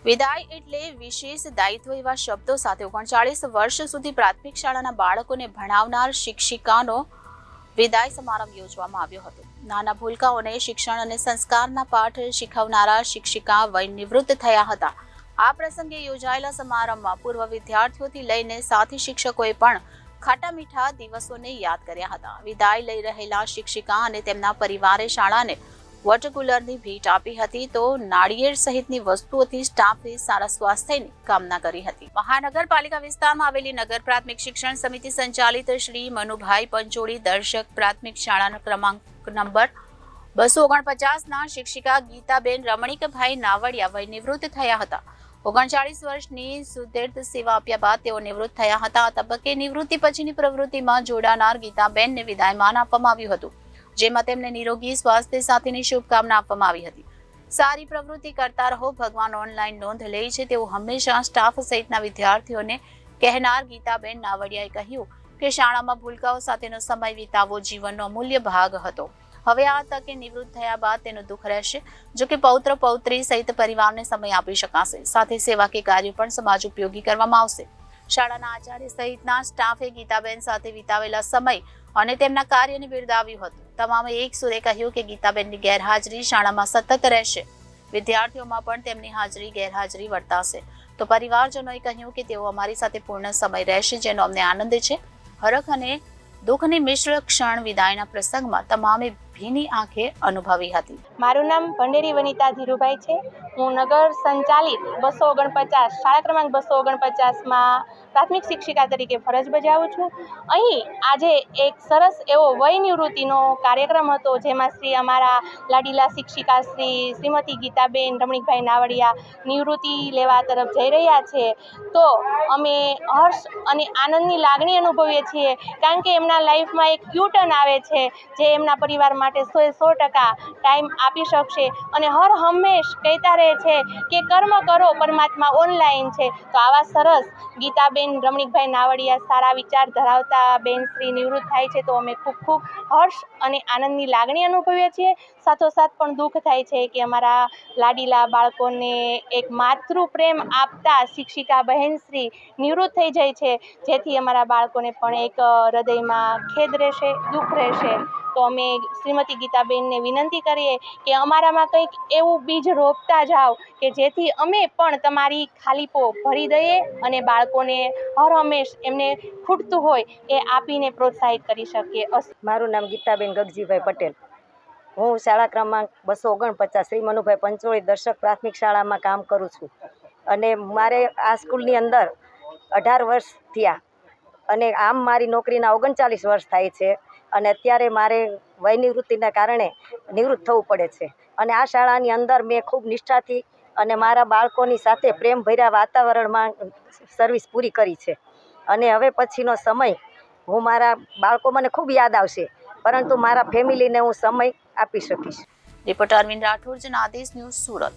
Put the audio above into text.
વિદાય એટલે વિશેષ દાયિત્વ એવા શબ્દો સાથે 39 વર્ષ સુધી પ્રાથમિક શાળાના બાળકોને ભણાવનાર શિક્ષિકાનો વિદાય સમારંભ યોજવામાં આવ્યો હતો. નાના ભૂલકાઓને શિક્ષણ અને સંસ્કારના પાઠ શીખવનારા શિક્ષિકા વય નિવૃત્ત થયા હતા. આ પ્રસંગે યોજાયેલા સમારંભમાં પૂર્વ વિદ્યાર્થીઓથી લઈને સાથી શિક્ષકોએ પણ ખાટા મીઠા દિવસોને યાદ કર્યા હતા. વિદાય લઈ રહેલા શિક્ષિકા અને તેમના પરિવારે શાળાને વોટર કુલરની ભેટ આપી હતી તો નાળિયેર સહિતની વસ્તુઓથી સ્ટાફે સારા સ્વાસ્થ્યની કામના કરી હતી. મહાનગરપાલિકા વિસ્તારમાં આવેલી નગર પ્રાથમિક શિક્ષણ સમિતિ સંચાલિત શ્રી મનુભાઈ પંચોળી દર્શક પ્રાથમિક શાળાના ક્રમાંક નંબર 249ના શિક્ષિકા ગીતાબેન રમણીકભાઈ નાવડિયા વય નિવૃત્ત થયા હતા. 39 વર્ષની સુદીર્ઘ સેવા આપ્યા બાદ તેઓ નિવૃત્ત થયા હતા. આ તબક્કે નિવૃત્તિ પછીની પ્રવૃત્તિમાં જોડાનાર ગીતાબેનને વિદાયમાન આપવામાં આવ્યું હતું, જેમાં તેમને નિરોગી સ્વાસ્થ્ય સાથેની શુભકામના આપવામાં આવી હતી. સારી પ્રવૃત્તિ કરતા રહો, ભગવાન ઓનલાઈન નોંધ લે છે તેવું હંમેશા સ્ટાફ સહિતના વિદ્યાર્થીઓને કહેનાર ગીતાબેન નાવડિયાએ કહ્યું કે શાળામાં ભૂલકાઓ સાથેનો સમય વિતાવવો જીવનનો અમૂલ્ય ભાગ હતો. હવે આ તકે નિવૃત્ત થયા બાદ તેનું દુઃખ રહેશે. જો કે પૌત્ર પૌત્રી સહિત પરિવારને સમય આપી શકાશે. સાથે સેવાકીય કાર્યો પણ સમાજ ઉપયોગી કરવામાં આવશે. શાળાના આચાર્ય સહિતના સ્ટાફે ગીતાબેન સાથે વિતાવેલા સમય અને તેમના કાર્યને બિરદાવ્યું હતું. તમામે એક સુરે કહ્યું કે ગીતાબેનની ગેરહાજરી શાળામાં સતત રહેશે. વિદ્યાર્થીઓમાં પણ તેમની હાજરી ગેરહાજરી વર્તાશે. તો પરિવારજનોએ કહ્યું કે તેઓ અમારી સાથે પૂર્ણ સમય રહેશે, જેનો અમને આનંદ છે. હરખ અને દુઃખની મિશ્ર ક્ષણ વિદાયના પ્રસંગમાં તમામે ભીની આંખે અનુભવી હતી. મારું નામ ભંડેરી વનિતા ધીરુભાઈ છે. હું નગર સંચાલિત 249 શાળા ક્રમાંક 249માં પ્રાથમિક શિક્ષિકા તરીકે ફરજ બજાવું છું. અહીં આજે એક સરસ એવો વય નિવૃત્તિનો કાર્યક્રમ હતો, જેમાં અમારા લાડીલા શિક્ષિકા શ્રીમતી ગીતાબેન રમણીકભાઈ નાવડિયા નિવૃત્તિ લેવા તરફ જઈ રહ્યા છે. તો અમે હર્ષ અને આનંદની લાગણી અનુભવીએ છીએ, કારણ કે એમના લાઈફમાં એક યુટર્ન આવે છે, જે એમના પરિવાર માટે 100% ટાઈમ આપી શકશે. અને હર હંમેશ કહેતા રહે છે કે કર્મ કરો, પરમાત્મા ઓનલાઈન છે. તો આવા સરસ ગીતાબેન રમણીકભાઈ નાવડિયા સારા વિચાર ધરાવતા બેન શ્રી નિવૃત્ત થાય છે, તો અમે ખૂબ ખૂબ હર્ષ અને આનંદની લાગણી અનુભવીએ છીએ. સાથોસાથ પણ દુઃખ થાય છે કે અમારા લાડીલા બાળકોને એક માતૃ પ્રેમ આપતા શિક્ષિકા બહેનશ્રી નિવૃત્ત થઈ જાય છે, જેથી અમારા બાળકોને પણ એક હૃદયમાં ખેદ રહેશે, દુઃખ રહેશે. તો અમે શ્રીમતી ગીતાબેનને વિનંતી કરીએ કે અમારામાં કંઈક એવું બીજ રોપતા જાઓ કે જેથી અમે પણ તમારી ખાલીપો ભરી દઈએ અને બાળકોને હર હંમેશ એમને ખૂટતું હોય એ આપીને પ્રોત્સાહિત કરી શકીએ. મારું નામ ગીતાબેન ગગજીભાઈ પટેલ. હું શાળા ક્રમાંક 249 શ્રી મનુભાઈ પંચોળી દર્શક પ્રાથમિક શાળામાં કામ કરું છું. અને મારે આ સ્કૂલની અંદર 18 વર્ષ થયા અને આમ મારી નોકરીના 39 વર્ષ થાય છે. અને અત્યારે મારે વય નિવૃત્તિના કારણે નિવૃત્ત થવું પડે છે. અને આ શાળાની અંદર મેં ખૂબ નિષ્ઠાથી અને મારા બાળકોની સાથે પ્રેમભર્યા વાતાવરણમાં સર્વિસ પૂરી કરી છે. અને હવે પછીનો સમય હું મારા બાળકો મને ખૂબ યાદ આવશે, પરંતુ મારા ફેમિલીને હું સમય આપી શકીશ. Reporter Arvind Rathod, Janadesh news, Surat.